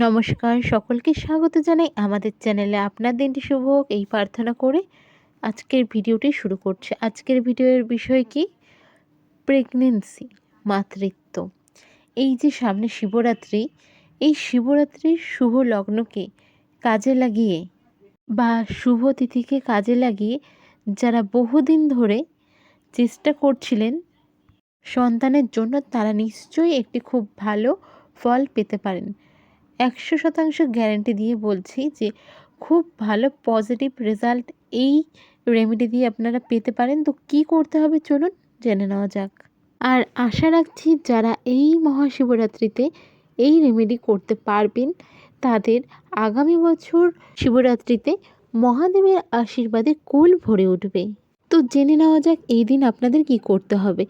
নমস্কার, সকলকে স্বাগত জানাই আমাদের চ্যানেলে। আপনার দিনটি শুভ হোক এই প্রার্থনা করে আজকের ভিডিওটি শুরু করছি। আজকের ভিডিওর বিষয় কি? প্রেগনেন্সি, মাতৃত্ব। এই যে সামনে শিবরাত্রি, এই শিবরাত্রির শুভ লগ্নকে কাজে লাগিয়ে বা শুভ তিথিকে কাজে লাগিয়ে যারা বহুদিন ধরে চেষ্টা করছিলেন সন্তানের জন্য, তারা নিশ্চয়ই একটি খুব ভালো ফল পেতে পারেন। 100% গ্যারান্টি দিয়ে বলছি যে খুব ভালো পজিটিভ রেজাল্ট এই রেমেডি দিয়ে আপনারা পেতে পারেন। তো কী করতে হবে চলুন জেনে নেওয়া যাক। আর আশা রাখছি যারা এই মহাশিবরাত্রিতে এই রেমেডি করতে পারবেন তাদের আগামী বছর শিবরাত্রিতে মহাদেবের আশীর্বাদে কুল ভরে উঠবে। তো জেনে নেওয়া যাক এই দিন আপনাদের কি করতে হবে।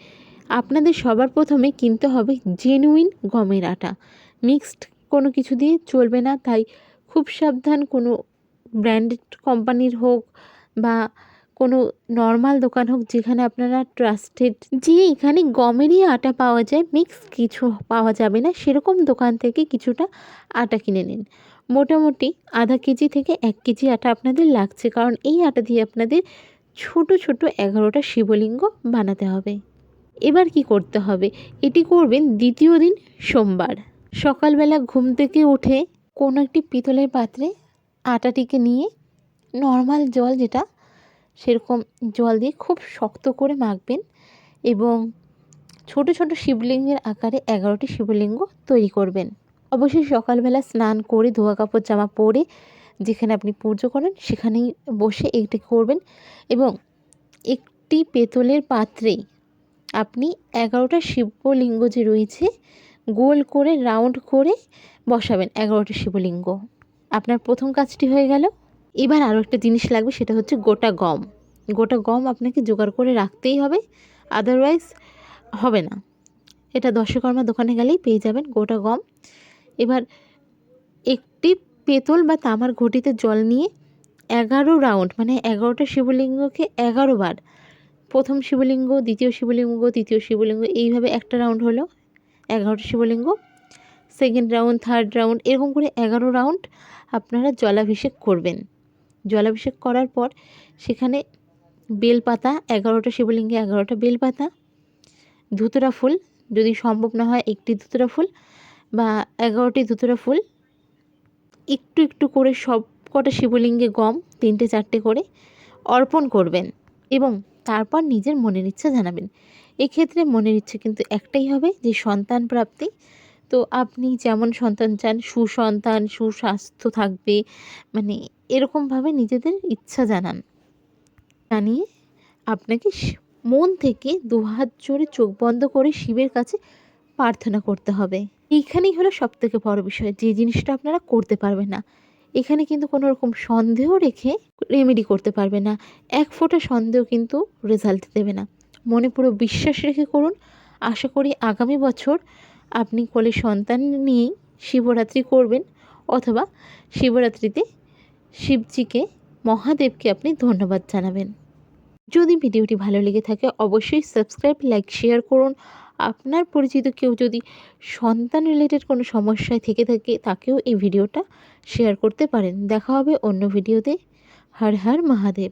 আপনাদের সবার প্রথমে কিনতে হবে জেনুইন গমের আটা। মিক্সড কোনো কিছু দিয়ে চলবে না, তাই খুব সাবধান। কোনো ব্র্যান্ডেড কোম্পানির হোক বা কোনো নর্মাল দোকান হোক, যেখানে আপনারা ট্রাস্টেড যে এখানে গমেরই আটা পাওয়া যায়, মিক্স কিছু পাওয়া যাবে না, সেরকম দোকান থেকে কিছুটা আটা কিনে নিন। মোটামুটি আধা কেজি থেকে 1 কেজি আটা আপনাদের লাগছে, কারণ এই আটা দিয়ে আপনাদের ছোট ছোট 11টা শিবলিঙ্গ বানাতে হবে। এবার কি করতে হবে? এটি করবেন দ্বিতীয় দিন সোমবার। সকালবেলা ঘুম থেকে উঠে কোনো একটি পিতলের পাত্রে আটাটিকে নিয়ে নর্মাল জল, যেটা সেরকম জল দিয়ে খুব শক্ত করে মাখবেন এবং ছোট ছোট শিবলিঙ্গের আকারে 11টি শিবলিঙ্গ তৈরি করবেন। অবশ্যই সকালবেলা স্নান করে ধোয়া কাপড় জামা পরে যেখানে আপনি পুজো করেন সেখানেই বসে এইটি করবেন এবং একটি পেতলের পাত্রে আপনি 11টা শিবলিঙ্গ যে রয়েছে গোল করে রাউন্ড করে বসাবেন 11টি শিবলিঙ্গ। আপনার প্রথম কাজটি হয়ে গেল। এবার আরও একটা জিনিস লাগবে, সেটা হচ্ছে গোটা গম। গোটা গম আপনাকে জোগাড় করে রাখতেই হবে, আদারওয়াইজ হবে না। এটা দশকর্মা দোকানে গেলেই পেয়ে যাবেন গোটা গম। এবার একটি পেতল বা তামার ঘটিতে জল নিয়ে 11 রাউন্ড, মানে 11টা শিবলিঙ্গকে 11 বার, প্রথম শিবলিঙ্গ, দ্বিতীয় শিবলিঙ্গ, তৃতীয় শিবলিঙ্গ, এইভাবে একটা রাউন্ড হলো 11টা শিবলিঙ্গ, সেকেন্ড রাউন্ড, থার্ড রাউন্ড, এরকম করে 11 রাউন্ড আপনারা জলাভিষেক করবেন। জলাভিষেক করার পর সেখানে বেলপাতা, 11টা শিবলিঙ্গে 11টা বেলপাতা, ধুতরা ফুল, যদি সম্ভব না হয় একটি ধুতরা ফুল বা 11টি ধুতরা ফুল, একটু একটু করে সব কটা শিবলিঙ্গে গম 3টে 4টে করে অর্পণ করবেন এবং তারপর নিজের মনের ইচ্ছা জানাবেন। এক্ষেত্রে মনের ইচ্ছে কিন্তু একটাই হবে, যে সন্তান প্রাপ্তি। তো আপনি যেমন সন্তান চান, সুসন্তান, সুস্বাস্থ্য থাকবে, মানে এরকমভাবে নিজেদের ইচ্ছা জানিয়ে আপনাকে মন থেকে 2 হাত জোড়ে চোখ বন্ধ করে শিবের কাছে প্রার্থনা করতে হবে। এইখানেই হলো সবথেকে বড় বিষয়, যে জিনিসটা আপনারা করতে পারবেন না। এখানে কিন্তু কোনো রকম সন্দেহ রেখে রেমেডি করতে পারবে না। 1 ফোঁটা সন্দেহ কিন্তু রেজাল্ট দেবে না। মনে পুরো বিশ্বাস রেখে করুন। আশা করি আগামী বছর আপনি কোলে সন্তান নিয়েই শিবরাত্রি করবেন, অথবা শিবরাত্রিতে শিবজিকে, মহাদেবকে আপনি ধন্যবাদ জানাবেন। যদি ভিডিওটি ভালো লেগে থাকে অবশ্যই সাবস্ক্রাইব, লাইক, শেয়ার করুন। আপনার পরিচিত কেউ যদি সন্তান রিলেটেড কোনো সমস্যায় থেকে থাকে তাকেও এই ভিডিওটা শেয়ার করতে পারেন। দেখা হবে অন্য ভিডিওতে। হর হর মহাদেব।